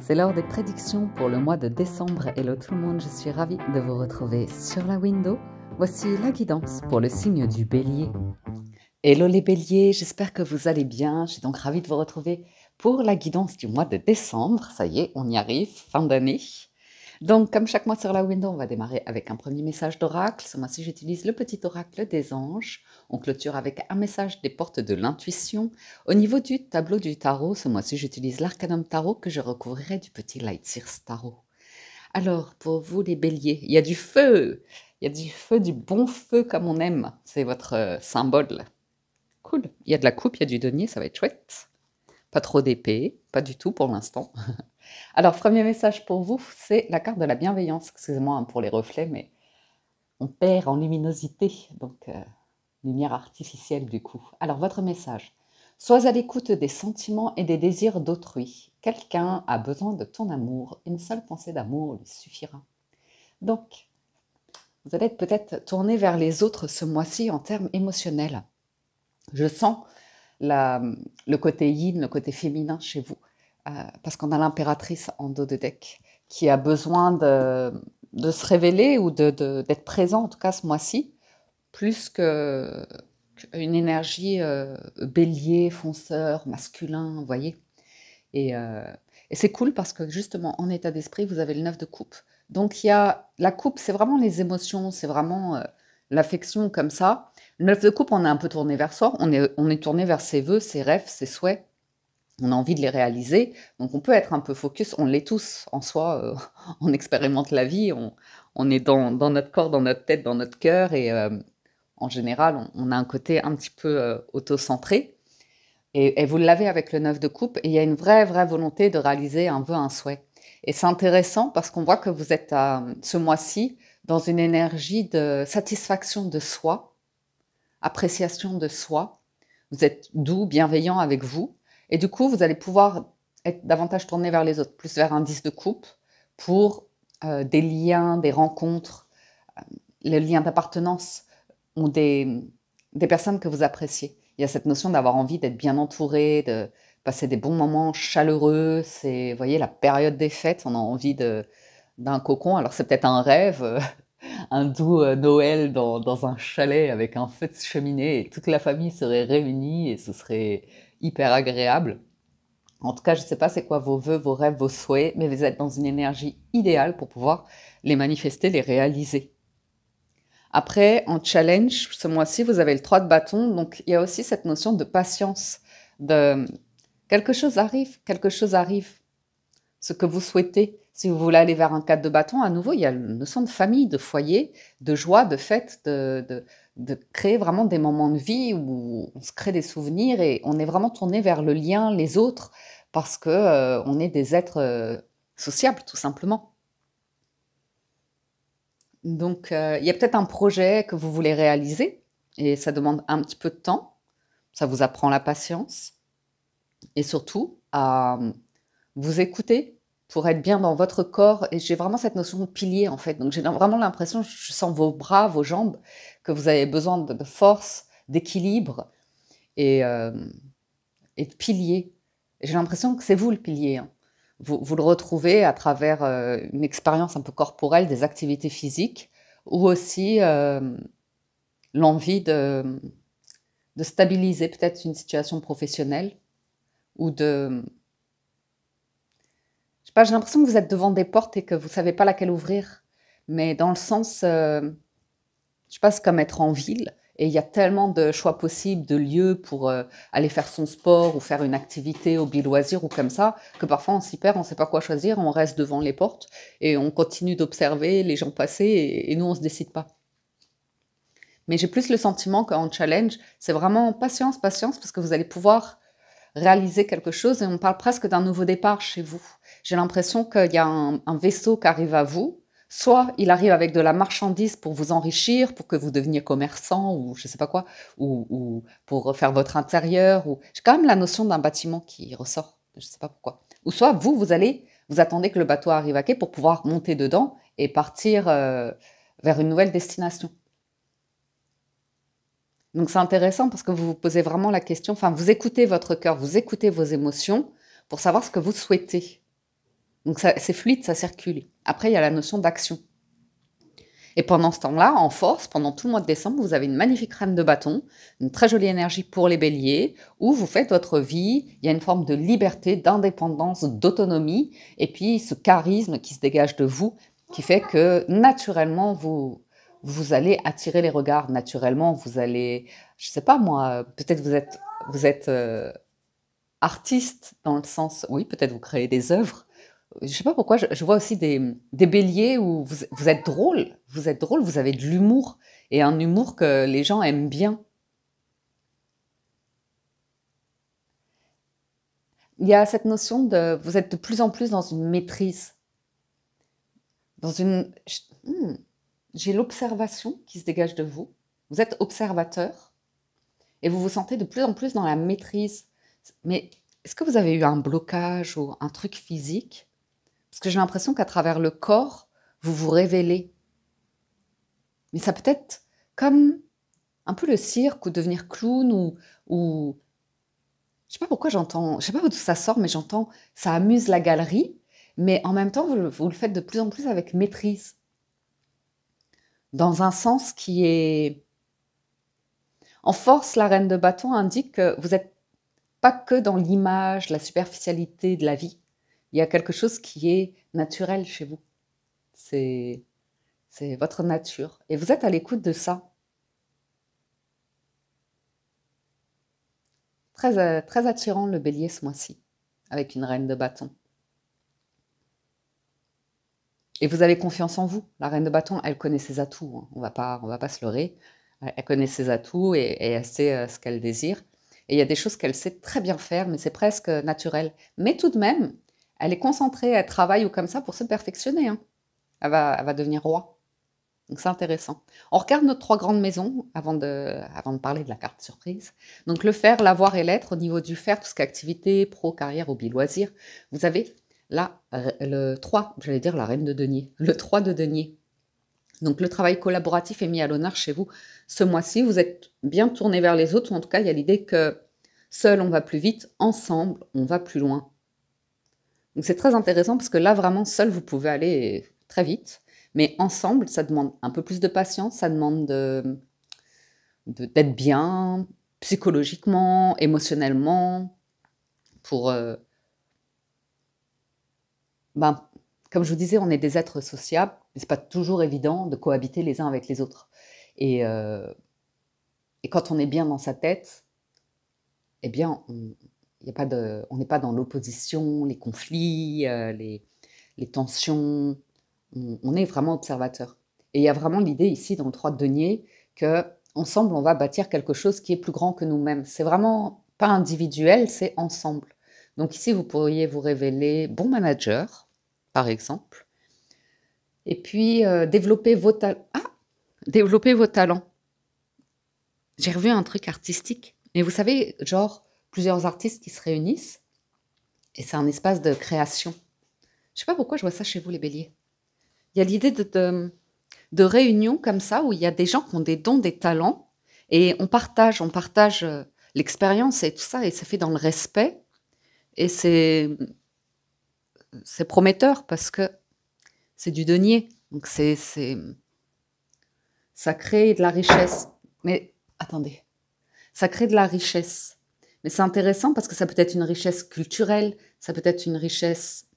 c'est l'heure des prédictions pour le mois de décembre. Hello tout le monde, je suis ravie de vous retrouver sur la window. Voici la guidance pour le signe du Bélier. Hello les Béliers, j'espère que vous allez bien. Je suis donc ravie de vous retrouver pour la guidance du mois de décembre. Ça y est, on y arrive, fin d'année. Donc, comme chaque mois sur la window, on va démarrer avec un premier message d'oracle. Ce mois-ci, j'utilise le petit oracle des anges. On clôture avec un message des portes de l'intuition. Au niveau du tableau du tarot, ce mois-ci, j'utilise l'arcanum tarot que je recouvrirai du petit Light Sears tarot. Alors, pour vous les béliers, il y a du feu. Il y a du feu, du bon feu comme on aime. C'est votre symbole. Cool. Il y a de la coupe, il y a du denier, ça va être chouette. Pas trop d'épée, pas du tout pour l'instant. Alors, premier message pour vous, c'est la carte de la bienveillance. Excusez-moi pour les reflets, mais on perd en luminosité, donc lumière artificielle du coup. Alors, votre message. Sois à l'écoute des sentiments et des désirs d'autrui. Quelqu'un a besoin de ton amour. Une seule pensée d'amour lui suffira. Donc, vous allez être peut-être tourné vers les autres ce mois-ci en termes émotionnels. Je sens le côté yin, le côté féminin chez vous. Parce qu'on a l'impératrice en dos de deck qui a besoin de se révéler ou d'être présent, en tout cas ce mois-ci, plus qu'une énergie bélier, fonceur, masculin, vous voyez. Et c'est cool parce que justement, en état d'esprit, vous avez le 9 de coupe. Donc, il y a la coupe, c'est vraiment les émotions, c'est vraiment l'affection comme ça. Le 9 de coupe, on est un peu tourné vers soi, on est tourné vers ses vœux, ses rêves, ses souhaits. On a envie de les réaliser, donc on peut être un peu focus, on l'est tous en soi, on expérimente la vie, on est dans notre corps, dans notre tête, dans notre cœur, et en général, on a un côté un petit peu auto-centré, et vous l'avez avec le 9 de coupe, et il y a une vraie volonté de réaliser un vœu, un souhait. Et c'est intéressant parce qu'on voit que vous êtes ce mois-ci dans une énergie de satisfaction de soi, appréciation de soi, vous êtes doux, bienveillant avec vous, et du coup, vous allez pouvoir être davantage tourné vers les autres, plus vers un 10 de coupe, pour des liens, des rencontres, les liens d'appartenance, ou des personnes que vous appréciez. Il y a cette notion d'avoir envie d'être bien entouré, de passer des bons moments chaleureux. C'est, vous voyez, la période des fêtes, on a envie d'un cocon. Alors c'est peut-être un rêve, un doux Noël dans un chalet avec un feu de cheminée, et toute la famille serait réunie, et ce serait hyper agréable. En tout cas, je ne sais pas c'est quoi vos vœux, vos rêves, vos souhaits, mais vous êtes dans une énergie idéale pour pouvoir les manifester, les réaliser. Après, en challenge, ce mois-ci, vous avez le 3 de bâton, donc il y a aussi cette notion de patience, de quelque chose arrive, ce que vous souhaitez. Si vous voulez aller vers un 4 de bâton, à nouveau, il y a la notion de famille, de foyer, de joie, de fête, de créer vraiment des moments de vie où on se crée des souvenirs et on est vraiment tourné vers le lien, les autres, parce que on est des êtres sociables, tout simplement. Donc, il y a peut-être un projet que vous voulez réaliser, et ça demande un petit peu de temps. Ça vous apprend la patience, et surtout à vous écouter pour être bien dans votre corps. Et j'ai vraiment cette notion de pilier, en fait. Donc, j'ai vraiment l'impression, je sens vos bras, vos jambes, que vous avez besoin de force, d'équilibre et de pilier. J'ai l'impression que c'est vous le pilier, hein. Vous le retrouvez à travers une expérience un peu corporelle, des activités physiques, ou aussi l'envie de stabiliser peut-être une situation professionnelle, ou de... Je sais pas, j'ai l'impression que vous êtes devant des portes et que vous ne savez pas laquelle ouvrir, mais dans le sens, je sais pas, c'est comme être en ville, et il y a tellement de choix possibles, de lieux pour aller faire son sport ou faire une activité, hobby, loisir ou comme ça, que parfois on s'y perd, on ne sait pas quoi choisir, on reste devant les portes et on continue d'observer les gens passer et nous on ne se décide pas. Mais j'ai plus le sentiment qu'en challenge, c'est vraiment patience, parce que vous allez pouvoir réaliser quelque chose, et on parle presque d'un nouveau départ chez vous. J'ai l'impression qu'il y a un vaisseau qui arrive à vous. Soit il arrive avec de la marchandise pour vous enrichir, pour que vous deveniez commerçant ou je ne sais pas quoi, ou pour faire votre intérieur. J'ai quand même la notion d'un bâtiment qui ressort, je ne sais pas pourquoi. Ou soit vous attendez que le bateau arrive à quai pour pouvoir monter dedans et partir vers une nouvelle destination. Donc c'est intéressant parce que vous vous posez vraiment la question, enfin vous écoutez votre cœur, vous écoutez vos émotions pour savoir ce que vous souhaitez. Donc c'est fluide, ça circule. Après, il y a la notion d'action. Et pendant ce temps-là, en force, pendant tout le mois de décembre, vous avez une magnifique reine de bâton, une très jolie énergie pour les béliers, où vous faites votre vie, il y a une forme de liberté, d'indépendance, d'autonomie, et puis ce charisme qui se dégage de vous, qui fait que naturellement, vous allez attirer les regards, naturellement, vous allez, je sais pas moi, peut-être vous êtes artiste dans le sens, oui, peut-être vous créez des œuvres, je sais pas pourquoi, je vois aussi des béliers où vous êtes drôle, vous avez de l'humour, et un humour que les gens aiment bien. Il y a cette notion de, vous êtes de plus en plus dans une maîtrise, dans une, j'ai l'observation qui se dégage de vous, vous êtes observateur, et vous vous sentez de plus en plus dans la maîtrise. Mais est-ce que vous avez eu un blocage ou un truc physique? Parce que j'ai l'impression qu'à travers le corps, vous vous révélez. Mais ça peut être comme un peu le cirque ou devenir clown ou je sais pas pourquoi j'entends, je sais pas d'où ça sort, mais j'entends ça amuse la galerie, mais en même temps, vous le faites de plus en plus avec maîtrise. Dans un sens qui est... En force, la reine de bâton indique que vous n'êtes pas que dans l'image, la superficialité de la vie. Il y a quelque chose qui est naturel chez vous. C'est votre nature. Et vous êtes à l'écoute de ça. Très, très attirant le bélier ce mois-ci, avec une reine de bâton. Et vous avez confiance en vous. La reine de bâton, elle connaît ses atouts. Hein. On va pas se leurrer. Elle connaît ses atouts et elle sait ce qu'elle désire. Et il y a des choses qu'elle sait très bien faire, mais c'est presque naturel. Mais tout de même, elle est concentrée, elle travaille ou comme ça pour se perfectionner. Hein. Elle va devenir roi. Donc c'est intéressant. On regarde nos 3 grandes maisons avant de parler de la carte surprise. Donc le faire, l'avoir et l'être. Au niveau du faire, tout ce qui est activité, pro, carrière, hobby, loisir. Vous avez là le 3, j'allais dire la reine de denier. Le 3 de denier. Donc le travail collaboratif est mis à l'honneur chez vous ce mois-ci. Vous êtes bien tourné vers les autres, ou en tout cas il y a l'idée que seul on va plus vite, ensemble on va plus loin. Donc c'est très intéressant parce que là vraiment seul vous pouvez aller très vite, mais ensemble ça demande un peu plus de patience, ça demande d'être bien psychologiquement, émotionnellement, pour... comme je vous disais, on est des êtres sociables, mais ce n'est pas toujours évident de cohabiter les uns avec les autres. Et quand on est bien dans sa tête, eh bien, on n'est pas dans l'opposition, les conflits, les tensions. On est vraiment observateur. Et il y a vraiment l'idée ici, dans le 3 de denier, qu'ensemble, on va bâtir quelque chose qui est plus grand que nous-mêmes. C'est vraiment pas individuel, c'est ensemble. Donc ici, vous pourriez vous révéler bon manager, par exemple. Et puis, développer vos talents. Ah, développer vos talents. J'ai revu un truc artistique. Mais vous savez, genre, plusieurs artistes qui se réunissent, et c'est un espace de création. Je sais pas pourquoi je vois ça chez vous, les béliers. Il y a l'idée de réunion comme ça, où il y a des gens qui ont des dons, des talents, et on partage l'expérience et tout ça, et c'est fait dans le respect. Et c'est prometteur parce que c'est du denier. Donc ça crée de la richesse. Mais attendez, ça crée de la richesse. Mais c'est intéressant parce que ça peut être une richesse culturelle, ça peut être une richesse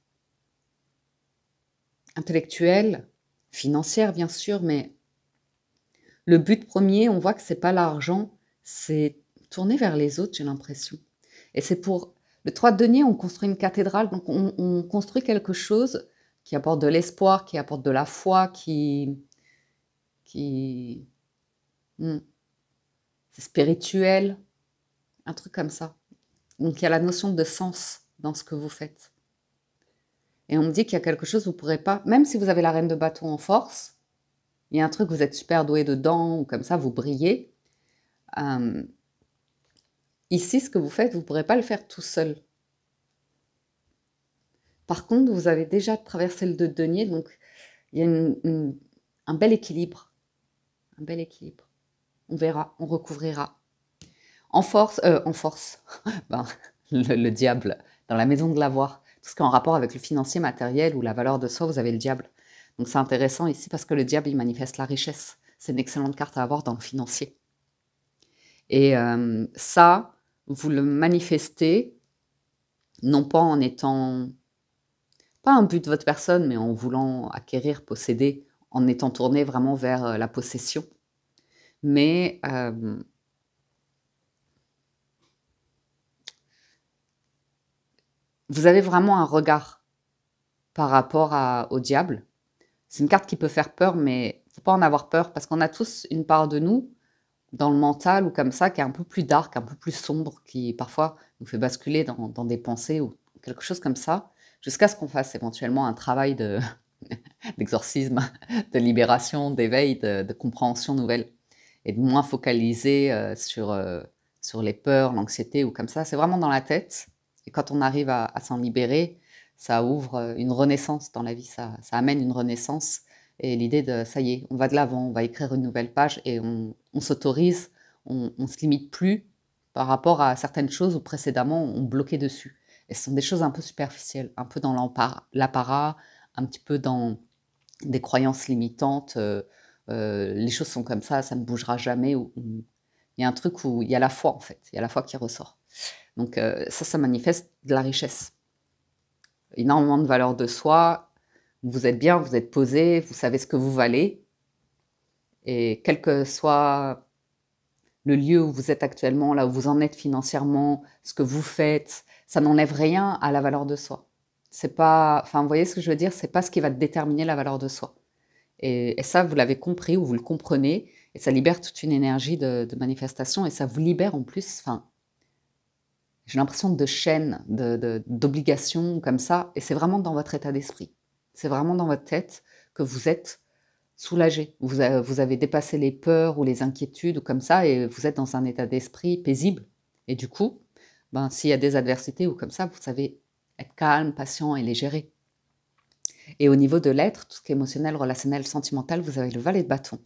intellectuelle, financière bien sûr, mais le but premier, on voit que c'est pas l'argent, c'est tourner vers les autres, j'ai l'impression. Et c'est pour le 3 de denier, on construit une cathédrale, donc on construit quelque chose qui apporte de l'espoir, qui apporte de la foi, c'est spirituel, un truc comme ça. Donc il y a la notion de sens dans ce que vous faites. Et on me dit qu'il y a quelque chose, vous ne pourrez pas, même si vous avez la reine de bâton en force, il y a un truc, vous êtes super doué dedans, ou comme ça, vous brillez. Ici, ce que vous faites, vous ne pourrez pas le faire tout seul. Par contre, vous avez déjà traversé le 2 de denier, donc il y a un bel équilibre. Un bel équilibre. On verra, on recouvrira. En force, le diable, dans la maison de l'avoir. Parce qu'en rapport avec le financier matériel ou la valeur de soi, vous avez le diable. Donc c'est intéressant ici parce que le diable, il manifeste la richesse. C'est une excellente carte à avoir dans le financier. Et ça, vous le manifestez, non pas en étant, pas un but de votre personne, mais en voulant acquérir, posséder, en étant tourné vraiment vers la possession. Mais vous avez vraiment un regard par rapport au diable. C'est une carte qui peut faire peur, mais il ne faut pas en avoir peur, parce qu'on a tous une part de nous, dans le mental ou comme ça, qui est un peu plus dark, un peu plus sombre, qui parfois nous fait basculer dans des pensées ou quelque chose comme ça, jusqu'à ce qu'on fasse éventuellement un travail d'exorcisme, de libération, d'éveil, de compréhension nouvelle, et de moins focaliser sur les peurs, l'anxiété ou comme ça. C'est vraiment dans la tête, et quand on arrive à s'en libérer, ça ouvre une renaissance dans la vie, ça amène une renaissance. Et l'idée de, ça y est, on va de l'avant, on va écrire une nouvelle page et on s'autorise, on ne se limite plus par rapport à certaines choses où précédemment on bloquait dessus. Et ce sont des choses un peu superficielles, un peu dans l'apparat, un petit peu dans des croyances limitantes. Les choses sont comme ça ne bougera jamais. Il y a un truc où il y a la foi en fait, il y a la foi qui ressort. Donc ça manifeste de la richesse. Énormément de valeur de soi. Vous êtes bien, vous êtes posé, vous savez ce que vous valez. Et quel que soit le lieu où vous êtes actuellement, là où vous en êtes financièrement, ce que vous faites, ça n'enlève rien à la valeur de soi. C'est pas, enfin, vous voyez ce que je veux dire, c'est pas ce qui va déterminer la valeur de soi. Et ça, vous l'avez compris ou vous le comprenez, et ça libère toute une énergie de manifestation, et ça vous libère en plus, enfin, j'ai l'impression de chaînes, d'obligations comme ça, et c'est vraiment dans votre état d'esprit. C'est vraiment dans votre tête que vous êtes soulagé. Vous avez dépassé les peurs ou les inquiétudes ou comme ça, et vous êtes dans un état d'esprit paisible. Et du coup, ben, s'il y a des adversités ou comme ça, vous savez être calme, patient et les gérer. Et au niveau de l'être, tout ce qui est émotionnel, relationnel, sentimental, vous avez le valet de bâton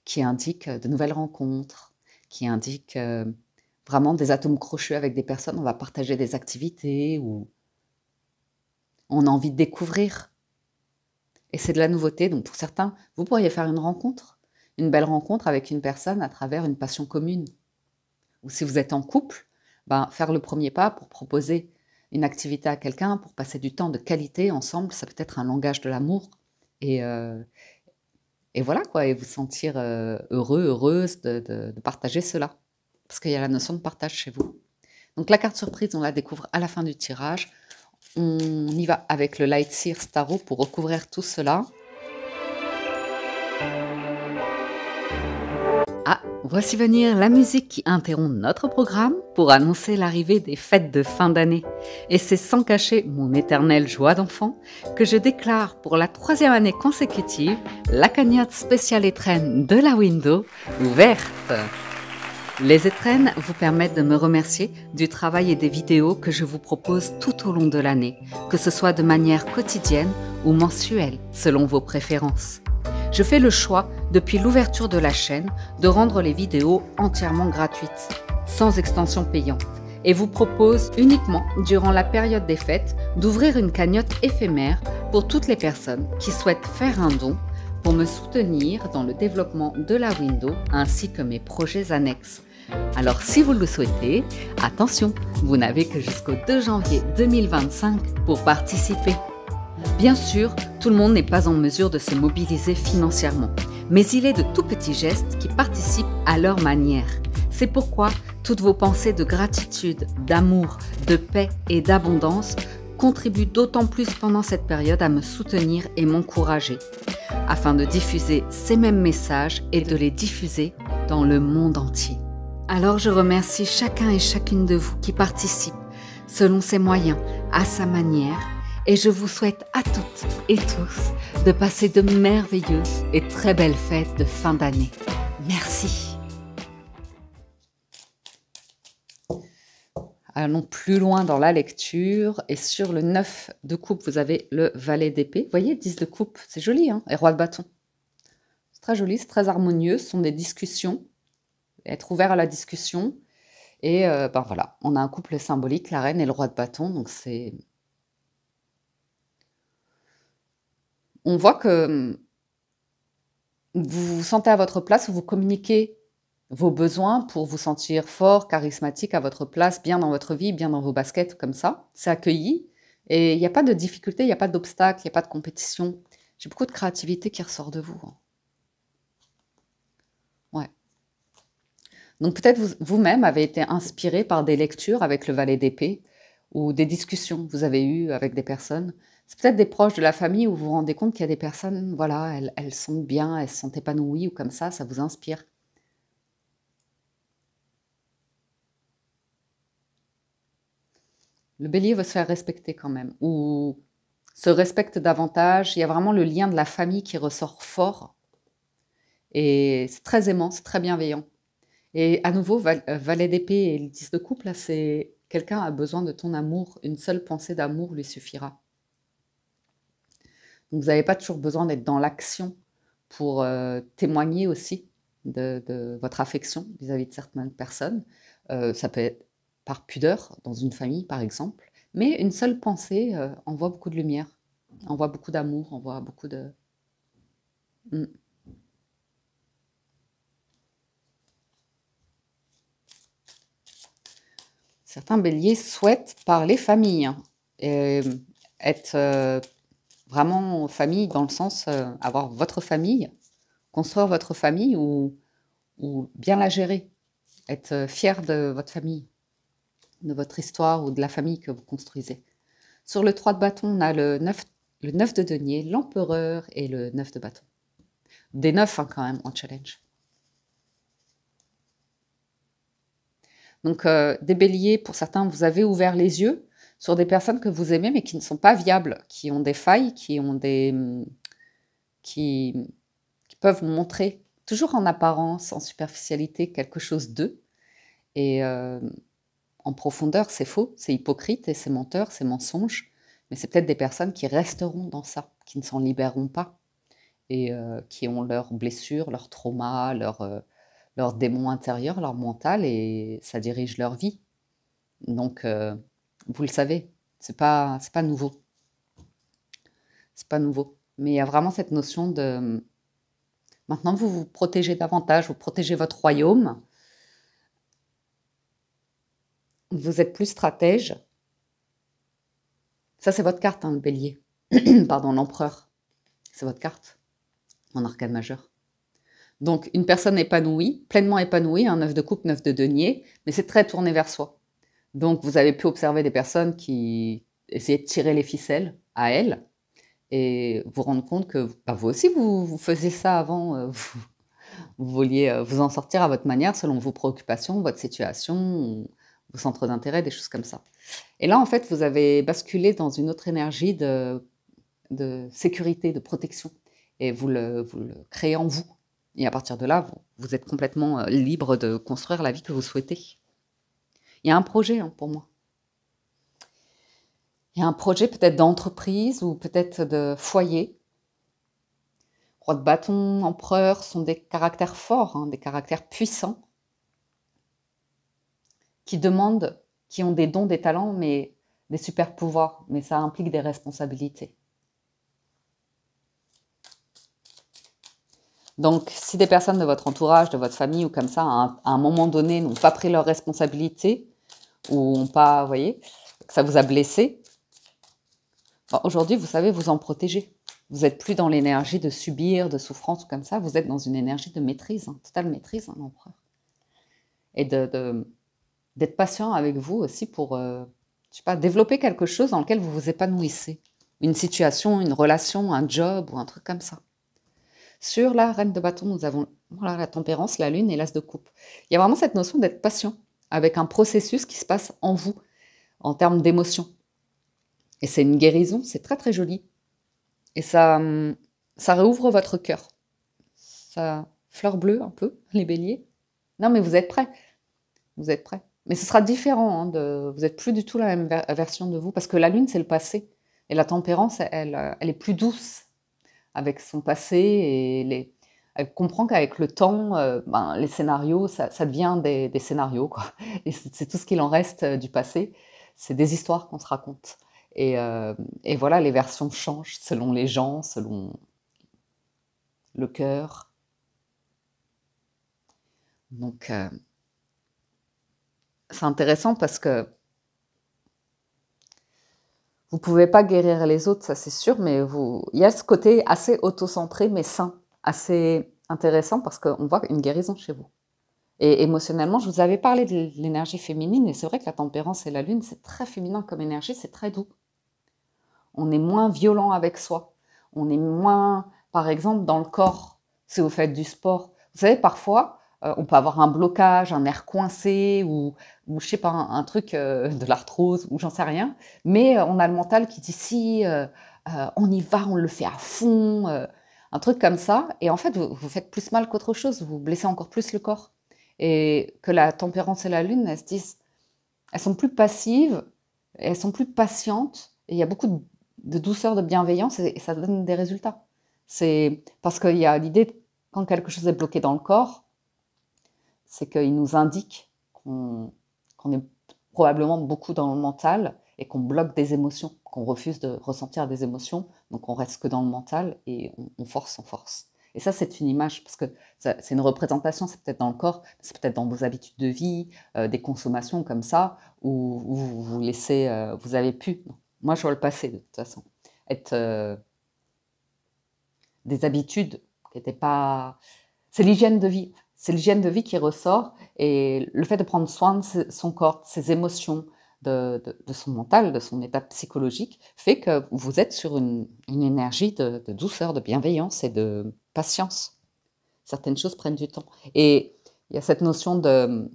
qui indique de nouvelles rencontres, qui indique vraiment des atomes crochus avec des personnes. On va partager des activités ou on a envie de découvrir. Et c'est de la nouveauté, donc pour certains, vous pourriez faire une belle rencontre avec une personne à travers une passion commune. Ou si vous êtes en couple, ben, faire le premier pas pour proposer une activité à quelqu'un, pour passer du temps de qualité ensemble, ça peut être un langage de l'amour. Et voilà quoi, et vous sentir heureux, heureuse de partager cela. Parce qu'il y a la notion de partage chez vous. Donc la carte surprise, on la découvre à la fin du tirage. On y va avec le Light Seer Tarot pour recouvrir tout cela. Ah, voici venir la musique qui interrompt notre programme pour annoncer l'arrivée des fêtes de fin d'année. Et c'est sans cacher mon éternelle joie d'enfant que je déclare pour la 3e année consécutive la cagnotte spéciale étrenne de la Window ouverte. Les étrennes vous permettent de me remercier du travail et des vidéos que je vous propose tout au long de l'année, que ce soit de manière quotidienne ou mensuelle, selon vos préférences. Je fais le choix, depuis l'ouverture de la chaîne, de rendre les vidéos entièrement gratuites, sans extension payante, et vous propose uniquement, durant la période des fêtes, d'ouvrir une cagnotte éphémère pour toutes les personnes qui souhaitent faire un don pour me soutenir dans le développement de la Window ainsi que mes projets annexes. Alors si vous le souhaitez, attention, vous n'avez que jusqu'au 2 janvier 2025 pour participer. Bien sûr, tout le monde n'est pas en mesure de se mobiliser financièrement, mais il est de tout petits gestes qui participent à leur manière. C'est pourquoi toutes vos pensées de gratitude, d'amour, de paix et d'abondance contribuent d'autant plus pendant cette période à me soutenir et m'encourager, afin de diffuser ces mêmes messages et de les diffuser dans le monde entier. Alors je remercie chacun et chacune de vous qui participent selon ses moyens, à sa manière, et je vous souhaite à toutes et tous de passer de merveilleuses et très belles fêtes de fin d'année. Merci. Allons plus loin dans la lecture. Et sur le 9 de coupe, vous avez le valet d'épée. Vous voyez, 10 de coupe, c'est joli, hein, et roi de bâton. C'est très joli, c'est très harmonieux. Ce sont des discussions. Être ouvert à la discussion. Et ben voilà, on a un couple symbolique, la reine et le roi de bâton. Donc c'est on voit que vous vous sentez à votre place, vous communiquez vos besoins pour vous sentir fort, charismatique, à votre place, bien dans votre vie, bien dans vos baskets, comme ça. C'est accueilli et il n'y a pas de difficulté, il n'y a pas d'obstacle, il n'y a pas de compétition. J'ai beaucoup de créativité qui ressort de vous. Ouais. Donc peut-être vous-même avez été inspiré par des lectures avec le valet d'épée ou des discussions que vous avez eues avec des personnes. C'est peut-être des proches de la famille où vous vous rendez compte qu'il y a des personnes, voilà, elles sont bien, elles se sont épanouies ou comme ça vous inspire. Le bélier veut se faire respecter quand même, ou se respecte davantage. Il y a vraiment le lien de la famille qui ressort fort. Et c'est très aimant, c'est très bienveillant. Et à nouveau, valet d'épée et le 10 de coupe, là, c'est quelqu'un a besoin de ton amour. Une seule pensée d'amour lui suffira. Donc vous n'avez pas toujours besoin d'être dans l'action pour témoigner aussi de votre affection vis-à-vis de certaines personnes. Ça peut être par pudeur, dans une famille par exemple, mais une seule pensée envoie beaucoup de lumière, envoie beaucoup d'amour, envoie beaucoup de... Certains béliers souhaitent parler famille, et être vraiment famille dans le sens avoir votre famille, construire votre famille ou bien la gérer, être fier de votre famille, de votre histoire ou de la famille que vous construisez. Sur le 3 de bâton, on a le 9 de denier, l'empereur et le 9 de bâton. Des 9 hein, quand même en challenge. Donc des béliers, pour certains, vous avez ouvert les yeux sur des personnes que vous aimez mais qui ne sont pas viables, qui ont des failles, qui peuvent montrer, toujours en apparence, en superficialité, quelque chose d'eux. Et en profondeur, c'est faux, c'est hypocrite et c'est menteur, c'est mensonge. Mais c'est peut-être des personnes qui resteront dans ça, qui ne s'en libéreront pas et qui ont leurs blessures, leurs traumas, leurs démons intérieurs, leur mental, et ça dirige leur vie. Donc, vous le savez, c'est pas nouveau. C'est pas nouveau. Mais il y a vraiment cette notion de... Maintenant, vous vous protégez davantage, vous protégez votre royaume. Vous êtes plus stratège. Ça, c'est votre carte, hein, le bélier. Pardon, l'empereur. C'est votre carte en arcane majeur. Donc, une personne épanouie, pleinement épanouie, un 9 de coupe, 9 de denier, mais c'est très tourné vers soi. Donc, vous avez pu observer des personnes qui essayaient de tirer les ficelles à elles et vous rendre compte que bah, vous aussi, vous faisiez ça avant. Vous vouliez vous en sortir à votre manière, selon vos préoccupations, votre situation, vos centres d'intérêt, des choses comme ça. Et là, en fait, vous avez basculé dans une autre énergie de sécurité, de protection. Et vous le créez en vous. Et à partir de là, vous êtes complètement libre de construire la vie que vous souhaitez. Il y a un projet hein, pour moi. Il y a un projet peut-être d'entreprise ou peut-être de foyer. Roi de bâton, empereur sont des caractères forts, hein, des caractères puissants, qui demandent, qui ont des dons, des talents, mais des super pouvoirs. Mais ça implique des responsabilités. Donc, si des personnes de votre entourage, de votre famille ou comme ça, à un moment donné, n'ont pas pris leurs responsabilités ou n'ont pas, vous voyez, que ça vous a blessé, bon, aujourd'hui, vous savez vous en protéger. Vous n'êtes plus dans l'énergie de subir, de souffrance ou comme ça, vous êtes dans une énergie de maîtrise, hein, totale maîtrise, hein, l'empereur. Et d'être patient avec vous aussi pour, je sais pas, développer quelque chose dans lequel vous vous épanouissez. Une situation, une relation, un job ou un truc comme ça. Sur la reine de bâton, nous avons voilà, la tempérance, la lune et l'as de coupe. Il y a vraiment cette notion d'être patient avec un processus qui se passe en vous, en termes d'émotion. Et c'est une guérison, c'est très très joli. Et ça réouvre votre cœur. Ça fleur bleue un peu, les béliers. Non mais vous êtes prêts. Vous êtes prêts. Mais ce sera différent, hein, vous n'êtes plus du tout la même version de vous, parce que la lune c'est le passé. Et la tempérance, elle est plus douce avec son passé et elle comprend qu'avec le temps, les scénarios, ça devient des scénarios, quoi. Et c'est tout ce qu'il en reste du passé. C'est des histoires qu'on se raconte. Et voilà, les versions changent selon les gens, selon le cœur. Donc, c'est intéressant parce que vous pouvez pas guérir les autres, ça c'est sûr, mais il y a ce côté assez auto-centré, mais sain, assez intéressant parce qu'on voit une guérison chez vous. Et émotionnellement, je vous avais parlé de l'énergie féminine, et c'est vrai que la tempérance et la lune, c'est très féminin comme énergie, c'est très doux. On est moins violent avec soi. On est moins, par exemple, dans le corps, si vous faites du sport. Vous savez, parfois, on peut avoir un blocage, un nerf coincé, ou je sais pas, un truc de l'arthrose, ou j'en sais rien. Mais on a le mental qui dit si, on y va, on le fait à fond, un truc comme ça. Et en fait, vous faites plus mal qu'autre chose, vous blessez encore plus le corps. Et que la tempérance et la lune, elles se disent, elles sont plus passives, elles sont plus patientes, et il y a beaucoup de douceur, de bienveillance, et ça donne des résultats. C'est parce qu'il y a l'idée, quand quelque chose est bloqué dans le corps, c'est qu'il nous indique qu'on est probablement beaucoup dans le mental et qu'on bloque des émotions, qu'on refuse de ressentir des émotions, donc on reste que dans le mental et on force, on force. Et ça, c'est une image, parce que c'est une représentation, c'est peut-être dans le corps, c'est peut-être dans vos habitudes de vie, des consommations comme ça, où vous laissez, vous avez pu, moi je vois le passé de toute façon, être des habitudes qui n'étaient pas... C'est l'hygiène de vie. C'est l'hygiène de vie qui ressort, et le fait de prendre soin de son corps, de ses émotions, de son mental, de son état psychologique, fait que vous êtes sur une énergie de douceur, de bienveillance et de patience. Certaines choses prennent du temps. Et il y a cette notion de...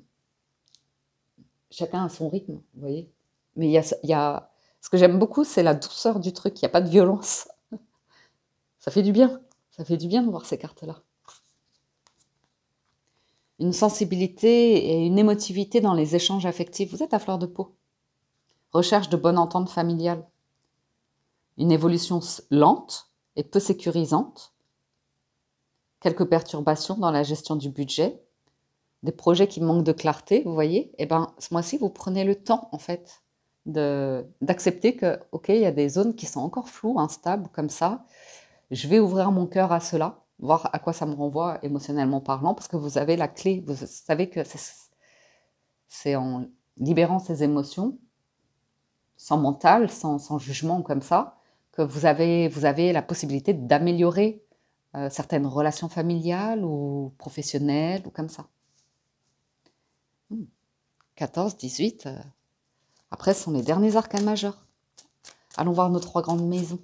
Chacun a son rythme, vous voyez. Mais il y a... Ce que j'aime beaucoup, c'est la douceur du truc. Il n'y a pas de violence. Ça fait du bien. Ça fait du bien de voir ces cartes-là. Une sensibilité et une émotivité dans les échanges affectifs. Vous êtes à fleur de peau. Recherche de bonne entente familiale. Une évolution lente et peu sécurisante. Quelques perturbations dans la gestion du budget. Des projets qui manquent de clarté, vous voyez. Et bien, ce mois-ci, vous prenez le temps, en fait, d'accepter que, ok, il y a des zones qui sont encore floues, instables, comme ça. Je vais ouvrir mon cœur à cela, voir à quoi ça me renvoie émotionnellement parlant, parce que vous avez la clé, vous savez que c'est en libérant ces émotions, sans mental, sans jugement comme ça, que vous avez la possibilité d'améliorer certaines relations familiales ou professionnelles ou comme ça. 14, 18, après ce sont les derniers arcanes majeurs. Allons voir nos 3 grandes maisons.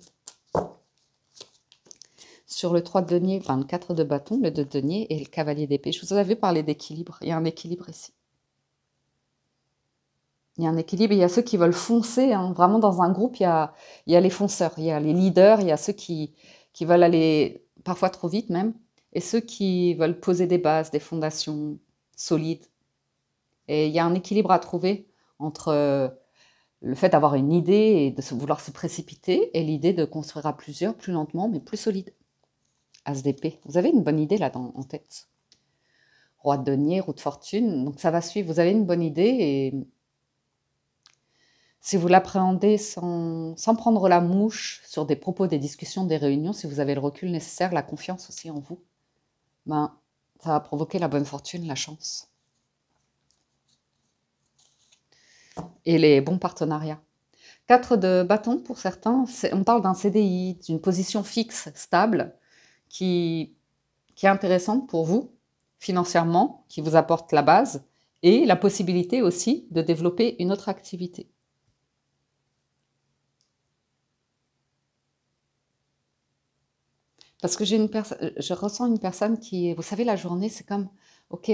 Sur le 3 de denier, le 4 de bâton, le 2 de denier et le cavalier d'épée. Je vous avais parlé d'équilibre. Il y a un équilibre ici. Il y a un équilibre. Il y a ceux qui veulent foncer. Hein. Vraiment, dans un groupe, il y a les fonceurs, il y a les leaders, il y a ceux qui veulent aller parfois trop vite même, et ceux qui veulent poser des bases, des fondations solides. Et il y a un équilibre à trouver entre le fait d'avoir une idée et de vouloir se précipiter, et l'idée de construire à plusieurs, plus lentement, mais plus solide. As d'épée. Vous avez une bonne idée là en tête. Roi de denier, roue de fortune. Donc ça va suivre. Vous avez une bonne idée, et si vous l'appréhendez sans prendre la mouche sur des propos, des discussions, des réunions, si vous avez le recul nécessaire, la confiance aussi en vous, ça va provoquer la bonne fortune, la chance. Et les bons partenariats. 4 de bâton pour certains, on parle d'un CDI, d'une position fixe, stable, qui est intéressante pour vous, financièrement, qui vous apporte la base, et la possibilité aussi de développer une autre activité. Parce que je ressens une personne qui, vous savez, la journée, c'est comme, ok,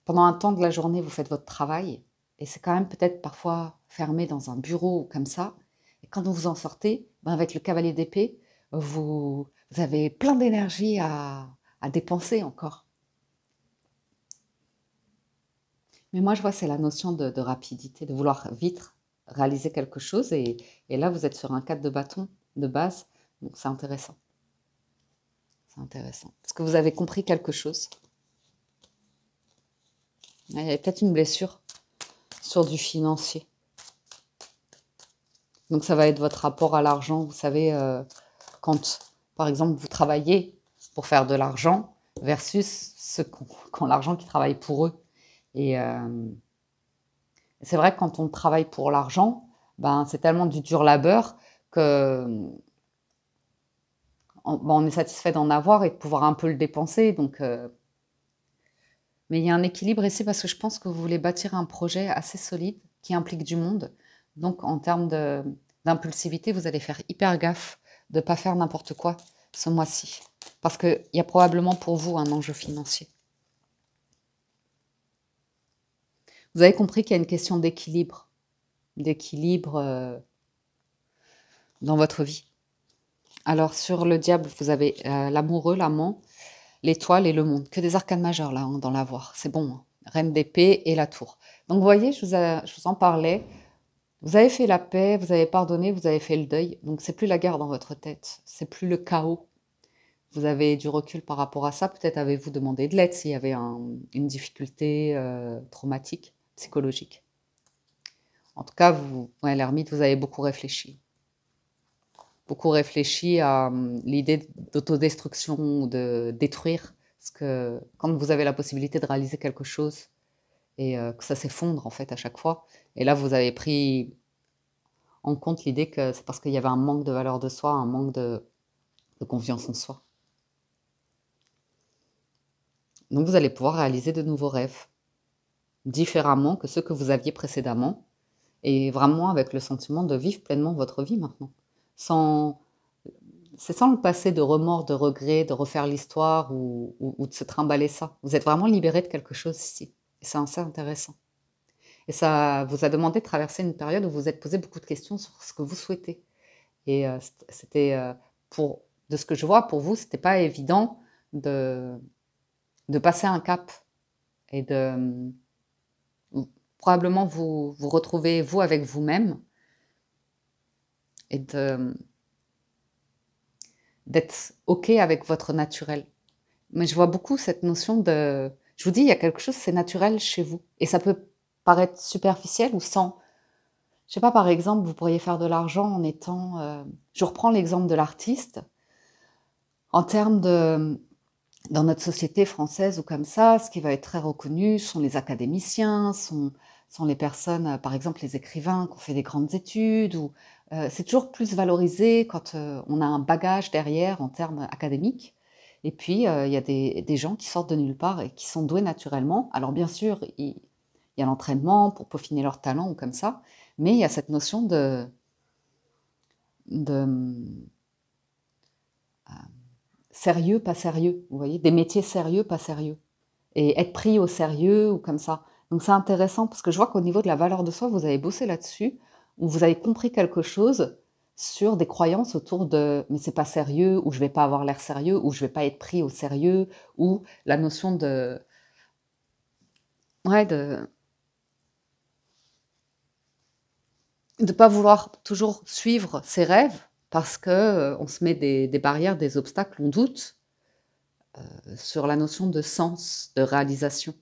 pendant un temps de la journée, vous faites votre travail, et c'est quand même peut-être parfois fermé dans un bureau ou comme ça, et quand vous en sortez, avec le cavalier d'épée, vous avez plein d'énergie à dépenser encore. Mais moi, je vois, c'est la notion de rapidité, de vouloir vite réaliser quelque chose, et là, vous êtes sur un 4 de bâton de base, donc c'est intéressant. C'est intéressant, parce que vous avez compris quelque chose. Il y a peut-être une blessure sur du financier. Donc ça va être votre rapport à l'argent. Vous savez, quand, par exemple, vous travaillez pour faire de l'argent versus quand l'argent qui travaille pour eux. Et c'est vrai que quand on travaille pour l'argent, ben, c'est tellement du dur labeur que on est satisfait d'en avoir et de pouvoir un peu le dépenser. Donc, mais il y a un équilibre ici parce que je pense que vous voulez bâtir un projet assez solide qui implique du monde. Donc, en termes d'impulsivité, vous allez faire hyper gaffe de ne pas faire n'importe quoi ce mois-ci. Parce qu'il y a probablement pour vous un enjeu financier. Vous avez compris qu'il y a une question d'équilibre dans votre vie. Alors, sur le diable, vous avez l'amoureux, l'amant, l'étoile et le monde. Que des arcanes majeurs, là, hein, dans l'avoir. C'est bon, hein. Reine d'épée et la tour. Donc, vous voyez, je vous en parlais. Vous avez fait la paix, vous avez pardonné, vous avez fait le deuil. Donc, c'est plus la guerre dans votre tête. C'est plus le chaos. Vous avez du recul par rapport à ça. Peut-être avez-vous demandé de l'aide s'il y avait une difficulté traumatique, psychologique. En tout cas, ouais, l'ermite, vous avez beaucoup réfléchi. Beaucoup réfléchi à l'idée d'autodestruction ou de détruire. Parce que quand vous avez la possibilité de réaliser quelque chose et que ça s'effondre en fait à chaque fois, et là vous avez pris en compte l'idée que c'est parce qu'il y avait un manque de valeur de soi, un manque de confiance en soi. Donc vous allez pouvoir réaliser de nouveaux rêves, différemment que ceux que vous aviez précédemment, et vraiment avec le sentiment de vivre pleinement votre vie maintenant. C'est sans le passé de remords, de regrets, de refaire l'histoire ou de se trimballer ça. Vous êtes vraiment libéré de quelque chose ici. Et c'est assez intéressant. Et ça vous a demandé de traverser une période où vous vous êtes posé beaucoup de questions sur ce que vous souhaitez. Et c'était, de ce que je vois, pour vous, c'était pas évident de passer un cap et de probablement vous retrouver, vous, avec vous-même et d'être OK avec votre naturel. Mais je vois beaucoup cette notion de... Je vous dis, il y a quelque chose, c'est naturel chez vous. Et ça peut paraître superficiel ou sans... Je sais pas, par exemple, vous pourriez faire de l'argent en étant... je reprends l'exemple de l'artiste. En termes de... Dans notre société française ou comme ça, ce qui va être très reconnu sont les académiciens, sont les personnes, par exemple les écrivains qui ont fait des grandes études. Ou c'est toujours plus valorisé quand on a un bagage derrière en termes académiques. Et puis, il y a des gens qui sortent de nulle part et qui sont doués naturellement. Alors bien sûr, il y a l'entraînement pour peaufiner leur talent ou comme ça, mais il y a cette notion de sérieux, pas sérieux, vous voyez, des métiers sérieux, pas sérieux, et être pris au sérieux ou comme ça. Donc c'est intéressant parce que je vois qu'au niveau de la valeur de soi, vous avez bossé là-dessus, ou vous avez compris quelque chose sur des croyances autour de mais c'est pas sérieux, ou je vais pas avoir l'air sérieux, ou je vais pas être pris au sérieux, ou la notion de ouais de pas vouloir toujours suivre ses rêves parce que on se met des barrières, des obstacles, on doute sur la notion de sens, de réalisation.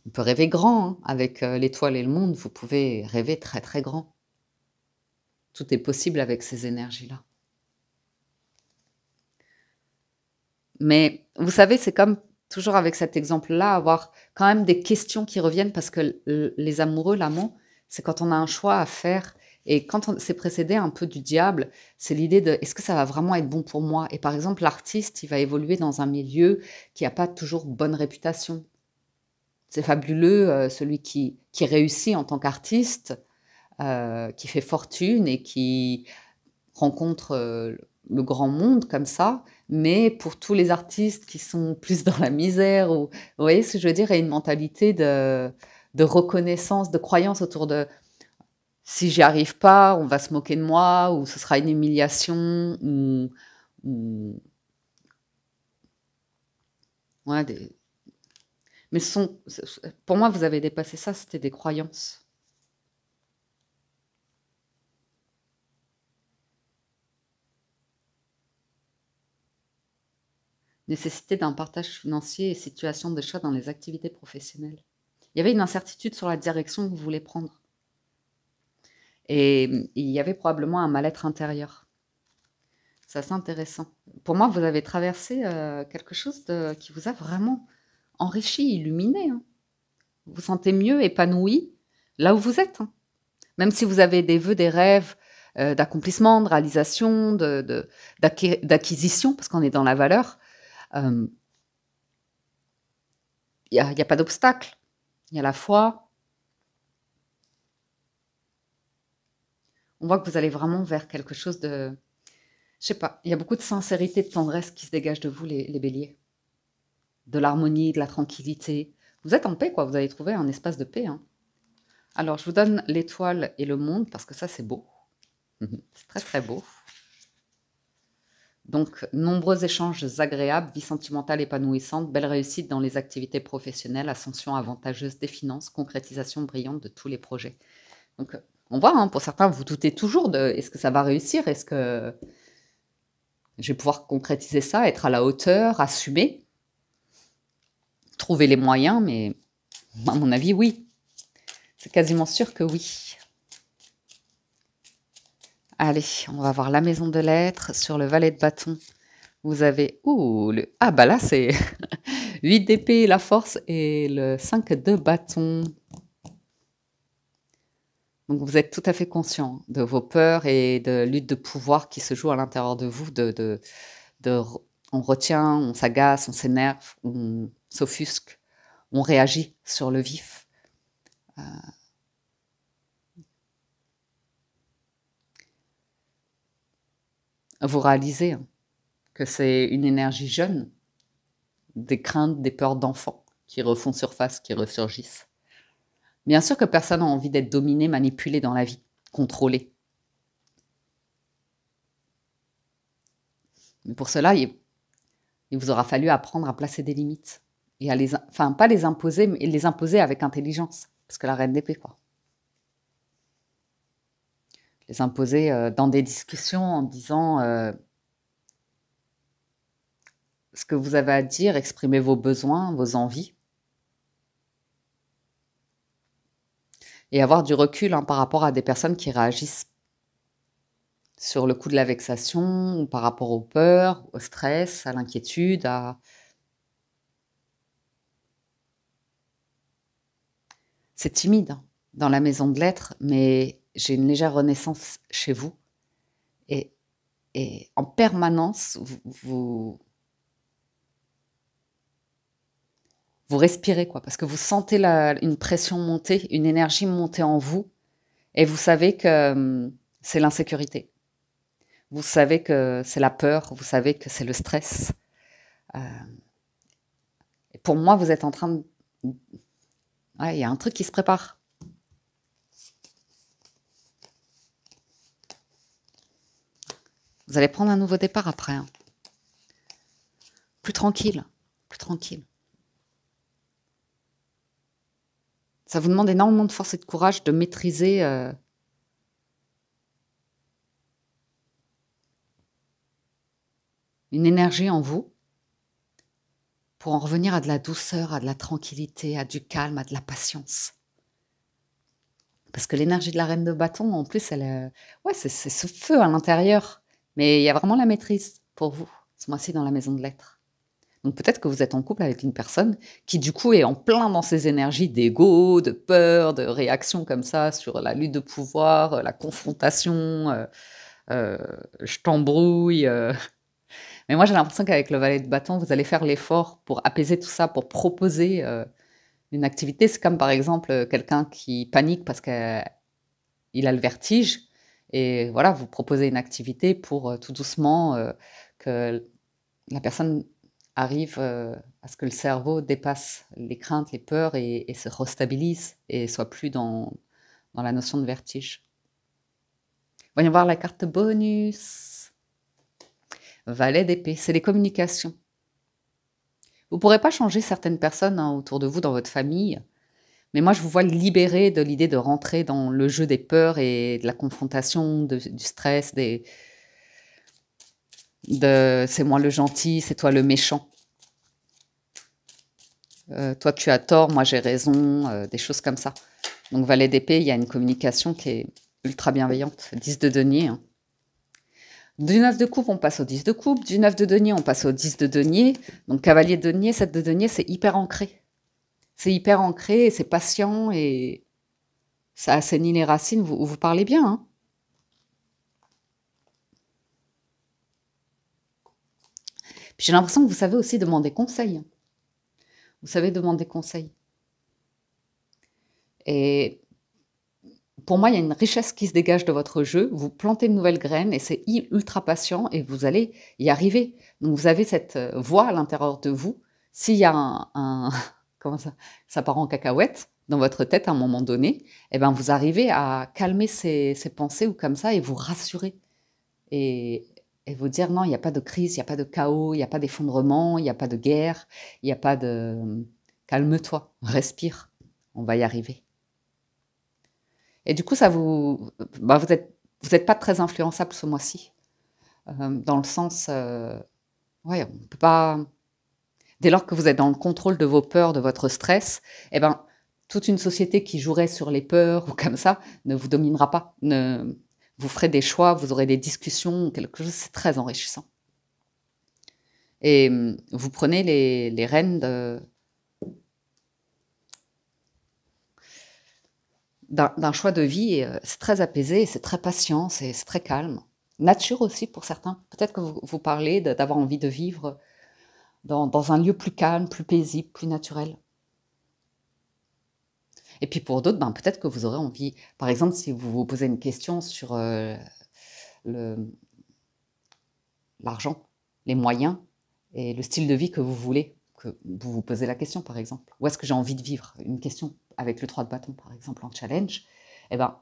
On peut rêver grand, hein, avec l'étoile et le monde, vous pouvez rêver très très grand. Tout est possible avec ces énergies-là. Mais vous savez, c'est comme toujours avec cet exemple-là, avoir quand même des questions qui reviennent parce que les amoureux, l'amant, c'est quand on a un choix à faire. Et quand c'est précédé un peu du diable, c'est l'idée de est-ce que ça va vraiment être bon pour moi? Et par exemple, l'artiste, il va évoluer dans un milieu qui n'a pas toujours bonne réputation. C'est fabuleux, celui qui réussit en tant qu'artiste, qui fait fortune et qui rencontre le grand monde comme ça, mais pour tous les artistes qui sont plus dans la misère, ou, vous voyez ce que je veux dire, il y a une mentalité de reconnaissance, de croyance autour de si j'y arrive pas, on va se moquer de moi, ou ce sera une humiliation, ou ouais, mais pour moi, vous avez dépassé ça, c'était des croyances. Nécessité d'un partage financier et situation de choix dans les activités professionnelles. Il y avait une incertitude sur la direction que vous voulez prendre. Et il y avait probablement un mal-être intérieur. C'est assez intéressant. Pour moi, vous avez traversé quelque chose qui vous a vraiment enrichi, illuminé, hein. Vous vous sentez mieux, épanoui, là où vous êtes, hein. Même si vous avez des vœux, des rêves d'accomplissement, de réalisation, d'acquisition, parce qu'on est dans la valeur, il n'y a pas d'obstacle. Il y a la foi. On voit que vous allez vraiment vers quelque chose de... Je sais pas, il y a beaucoup de sincérité, de tendresse qui se dégage de vous, les béliers. De l'harmonie, de la tranquillité. Vous êtes en paix, quoi. Vous allez trouver un espace de paix, hein. Alors, je vous donne l'étoile et le monde, parce que ça, c'est beau. C'est très, très beau. Donc, nombreux échanges agréables, vie sentimentale épanouissante, belle réussite dans les activités professionnelles, ascension avantageuse des finances, concrétisation brillante de tous les projets. Donc, on voit, hein, pour certains, vous doutez toujours de est-ce que ça va réussir, est-ce que je vais pouvoir concrétiser ça, être à la hauteur, assumer, trouver les moyens, mais à mon avis, oui. C'est quasiment sûr que oui. Allez, on va voir la maison de lettres. Sur le valet de bâton, vous avez... Ah bah là, c'est 8 d'épée, la force, et le 5 de bâton. Donc vous êtes tout à fait conscient de vos peurs et de lutte de pouvoir qui se joue à l'intérieur de vous. On retient, on s'agace, on s'énerve, on s'offusque, on réagit sur le vif. Vous réalisez, hein, que c'est une énergie jeune, des craintes, des peurs d'enfants qui refont surface, qui ressurgissent. Bien sûr que personne n'a envie d'être dominé, manipulé dans la vie, contrôlé. Mais pour cela, il vous aura fallu apprendre à placer des limites. Et à enfin, pas les imposer, mais les imposer avec intelligence. Parce que la reine d'épée, quoi. Les imposer dans des discussions en disant ce que vous avez à dire, exprimer vos besoins, vos envies. Et avoir du recul, hein, par rapport à des personnes qui réagissent sur le coup de la vexation, ou par rapport aux peurs, au stress, à l'inquiétude, C'est timide, hein, dans la maison de lettres, mais j'ai une légère renaissance chez vous. Et en permanence, vous respirez, quoi, parce que vous sentez une pression monter, une énergie monter en vous, et vous savez que c'est l'insécurité. Vous savez que c'est la peur, vous savez que c'est le stress. Et pour moi, vous êtes en train de... Ouais, il y a un truc qui se prépare. Vous allez prendre un nouveau départ après, hein. Plus tranquille, plus tranquille. Ça vous demande énormément de force et de courage de maîtriser une énergie en vous pour en revenir à de la douceur, à de la tranquillité, à du calme, à de la patience. Parce que l'énergie de la reine de bâton, en plus, ouais, c'est ce feu à l'intérieur. Mais il y a vraiment la maîtrise pour vous, ce mois-ci, dans la maison de lettres. Donc peut-être que vous êtes en couple avec une personne qui, du coup, est en plein dans ses énergies d'ego, de peur, de réaction comme ça sur la lutte de pouvoir, la confrontation, je t'embrouille. Mais moi, j'ai l'impression qu'avec le valet de bâton, vous allez faire l'effort pour apaiser tout ça, pour proposer une activité. C'est comme, par exemple, quelqu'un qui panique parce qu'il a le vertige. Et voilà, vous proposez une activité pour tout doucement que la personne arrive à ce que le cerveau dépasse les craintes, les peurs et se restabilise et soit plus dans la notion de vertige. Voyons voir la carte bonus. Valet d'épée, c'est les communications. Vous ne pourrez pas changer certaines personnes, hein, autour de vous, dans votre famille, mais moi je vous vois libérer de l'idée de rentrer dans le jeu des peurs et de la confrontation, du stress, c'est moi le gentil, c'est toi le méchant. Toi tu as tort, moi j'ai raison, des choses comme ça. Donc valet d'épée, il y a une communication qui est ultra bienveillante. 10 de denier. Hein. Du 9 de coupe, on passe au 10 de coupe. Du 9 de denier, on passe au 10 de denier. Donc cavalier de denier, 7 de denier, c'est hyper ancré. C'est hyper ancré, et c'est patient, et ça assainit les racines. Vous parlez bien, hein. Puis j'ai l'impression que vous savez aussi demander conseil. Vous savez demander conseil. Et pour moi, il y a une richesse qui se dégage de votre jeu. Vous plantez une nouvelle graine et c'est ultra patient et vous allez y arriver. Donc vous avez cette voix à l'intérieur de vous. S'il y a comment ça part en cacahuète dans votre tête à un moment donné, eh ben vous arrivez à calmer ces pensées ou comme ça et vous rassurer. Et vous dire non, il n'y a pas de crise, il n'y a pas de chaos, il n'y a pas d'effondrement, il n'y a pas de guerre, il n'y a pas de... Calme-toi, respire, on va y arriver. Et du coup, ça vous êtes pas très influençable ce mois-ci, dans le sens, ouais, on peut pas... Dès lors que vous êtes dans le contrôle de vos peurs, de votre stress, eh ben, toute une société qui jouerait sur les peurs ou comme ça ne vous dominera pas. Vous ferez des choix, vous aurez des discussions, quelque chose, c'est très enrichissant. Et vous prenez les rênes d'un choix de vie, et c'est très apaisé, c'est très patient, c'est très calme. Nature aussi pour certains. Peut-être que vous parlez d'avoir envie de vivre dans un lieu plus calme, plus paisible, plus naturel. Et puis pour d'autres, peut-être que vous aurez envie, par exemple, si vous vous posez une question sur l'argent, les moyens et le style de vie que vous voulez, que vous vous posez la question par exemple. Où est-ce que j'ai envie de vivre? Une question avec le 3 de bâton par exemple en challenge. Eh ben,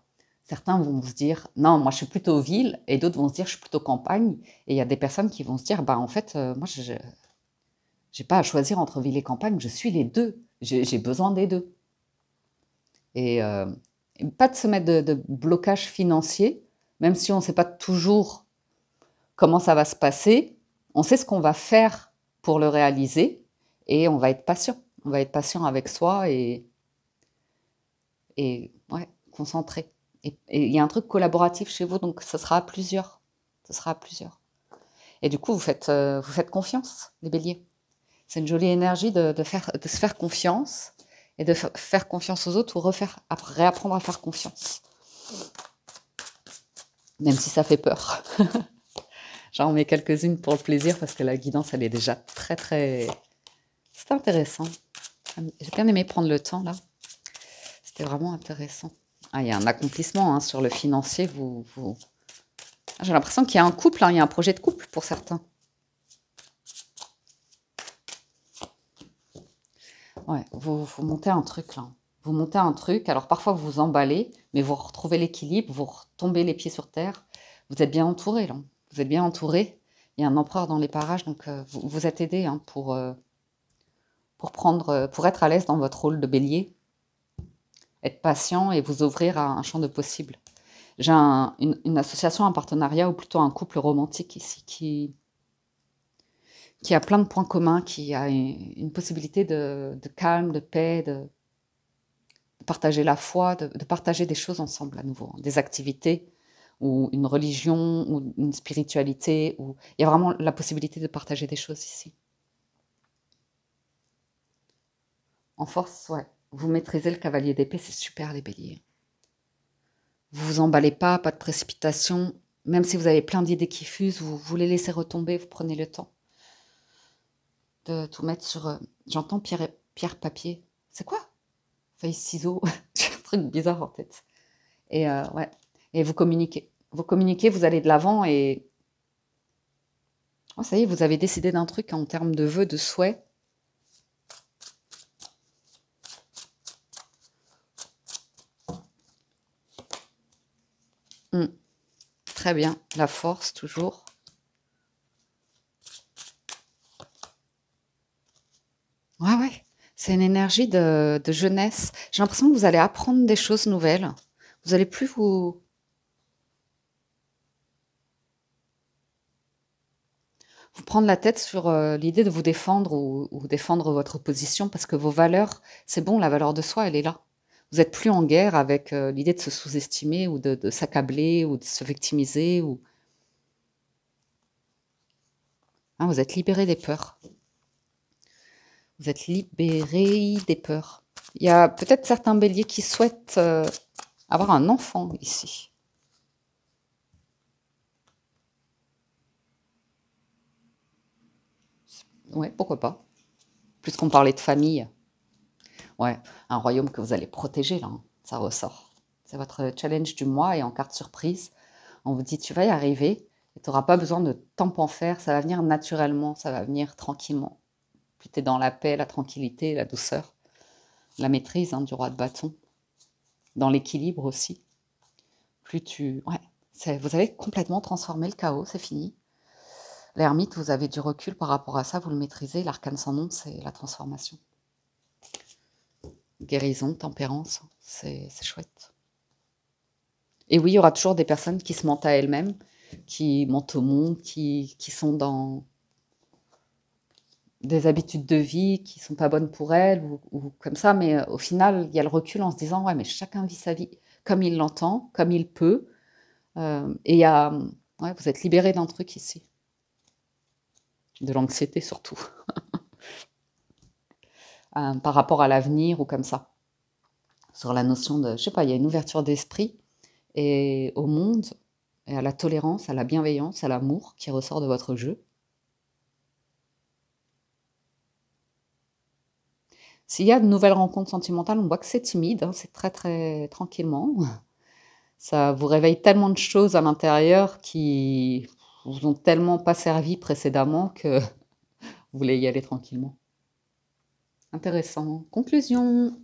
certains vont se dire non, moi je suis plutôt ville, et d'autres vont se dire je suis plutôt campagne. Et il y a des personnes qui vont se dire en fait, moi je n'ai pas à choisir entre ville et campagne, je suis les deux, j'ai besoin des deux. Et pas de se mettre de blocage financier, même si on ne sait pas toujours comment ça va se passer, on sait ce qu'on va faire pour le réaliser et on va être patient. On va être patient avec soi et ouais, concentré. Et il y a un truc collaboratif chez vous, donc ce sera à plusieurs. Ce sera à plusieurs. Et du coup, vous faites confiance, les béliers. C'est une jolie énergie de se faire confiance et de faire confiance aux autres ou réapprendre à faire confiance. Même si ça fait peur. J'en mets quelques-unes pour le plaisir parce que la guidance, elle est déjà très, très... C'est intéressant. J'ai bien aimé prendre le temps, là. C'était vraiment intéressant. Ah, il y a un accomplissement sur le financier. J'ai l'impression qu'il y a un couple, il y a un projet de couple pour certains. Ouais, vous montez un truc, là. Vous montez un truc, alors parfois vous vous emballez, mais vous retrouvez l'équilibre, vous retombez les pieds sur terre. Vous êtes bien entouré, là. Vous êtes bien entouré. Il y a un empereur dans les parages, donc vous êtes aidé pour être à l'aise dans votre rôle de bélier, être patient et vous ouvrir à un champ de possibles. J'ai une association, un partenariat ou plutôt un couple romantique ici qui a plein de points communs, qui a une possibilité de calme, de paix, de partager la foi, de partager des choses ensemble à nouveau, des activités ou une religion ou une spiritualité. Il y a vraiment la possibilité de partager des choses ici. En force, ouais. Vous maîtrisez le cavalier d'épée, c'est super les béliers. Vous vous emballez pas de précipitation. Même si vous avez plein d'idées qui fusent, vous les laissez retomber, vous prenez le temps de tout mettre sur... J'entends pierre, papier. C'est quoi? Feuille, ciseaux. J'ai un truc bizarre en tête. Et ouais. Et vous communiquez. Vous communiquez, vous allez de l'avant et... Oh, ça y est, vous avez décidé d'un truc en termes de vœux, de souhaits. Très bien. La force, toujours. Ouais, ouais. C'est une énergie de jeunesse. J'ai l'impression que vous allez apprendre des choses nouvelles. Vous n'allez plus vous prendre la tête sur l'idée de vous défendre ou défendre votre position parce que vos valeurs, c'est bon, la valeur de soi, elle est là. vous êtes plus en guerre avec l'idée de se sous-estimer ou de s'accabler ou de se victimiser. Hein, vous êtes libéré des peurs. Vous êtes libéré des peurs. Il y a peut-être certains béliers qui souhaitent avoir un enfant ici. Ouais, pourquoi pas. Puisqu'on parlait de famille. Ouais, un royaume que vous allez protéger, là, hein, ça ressort. C'est votre challenge du mois et en carte surprise, on vous dit tu vas y arriver et tu n'auras pas besoin de temps faire, ça va venir naturellement, ça va venir tranquillement. Plus tu es dans la paix, la tranquillité, la douceur, la maîtrise hein, du roi de bâton, dans l'équilibre aussi. Plus tu... Ouais, vous avez complètement transformé le chaos, c'est fini. L'ermite, vous avez du recul par rapport à ça, vous le maîtrisez. L'arcane sans nom, c'est la transformation. Guérison, tempérance, c'est chouette. Et oui, il y aura toujours des personnes qui se mentent à elles-mêmes, qui mentent au monde, qui sont dans des habitudes de vie qui ne sont pas bonnes pour elles, ou comme ça, mais au final, il y a le recul en se disant « Ouais, mais chacun vit sa vie comme il l'entend, comme il peut. Et il y a... Ouais, vous êtes libéré d'un truc ici. De l'anxiété surtout. Par rapport à l'avenir ou comme ça. Sur la notion de, je sais pas, il y a une ouverture d'esprit et au monde, et à la tolérance, à la bienveillance, à l'amour qui ressort de votre jeu. S'il y a de nouvelles rencontres sentimentales, on voit que c'est timide, hein, c'est très très tranquillement. Ça vous réveille tellement de choses à l'intérieur qui vous ont tellement pas servi précédemment que vous voulez y aller tranquillement. Intéressant. Conclusion.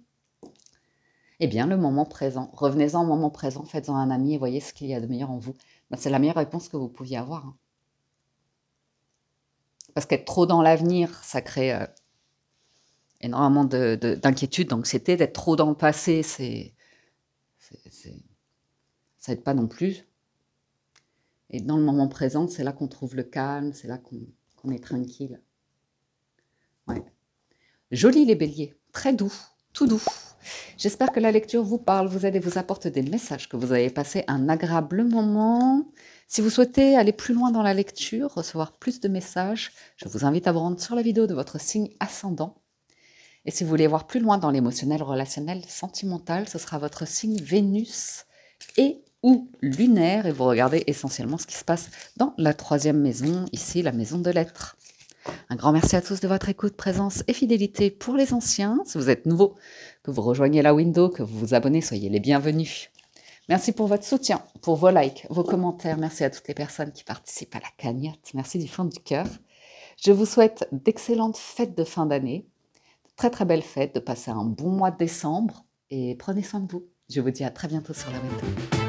Eh bien, le moment présent. Revenez-en au moment présent, faites-en un ami et voyez ce qu'il y a de meilleur en vous. Ben, c'est la meilleure réponse que vous pouviez avoir. Hein. Parce qu'être trop dans l'avenir, ça crée énormément d'inquiétude, d'anxiété. D'être trop dans le passé, ça n'aide pas non plus. Et dans le moment présent, c'est là qu'on trouve le calme, c'est là qu'on est tranquille. Ouais. Joli les béliers, très doux, tout doux. J'espère que la lecture vous parle, vous aide et vous apporte des messages, que vous avez passé un agréable moment. Si vous souhaitez aller plus loin dans la lecture, recevoir plus de messages, je vous invite à vous rendre sur la vidéo de votre signe ascendant. Et si vous voulez voir plus loin dans l'émotionnel, relationnel, sentimental, ce sera votre signe Vénus et ou lunaire. Et vous regardez essentiellement ce qui se passe dans la 3e maison, ici la maison de l'être. Un grand merci à tous de votre écoute, présence et fidélité pour les anciens. Si vous êtes nouveau, que vous rejoignez la window, que vous vous abonnez, soyez les bienvenus. Merci pour votre soutien, pour vos likes, vos commentaires. Merci à toutes les personnes qui participent à la cagnotte. Merci du fond du cœur. Je vous souhaite d'excellentes fêtes de fin d'année, de très très belles fêtes, de passer un bon mois de décembre et prenez soin de vous. Je vous dis à très bientôt sur la window.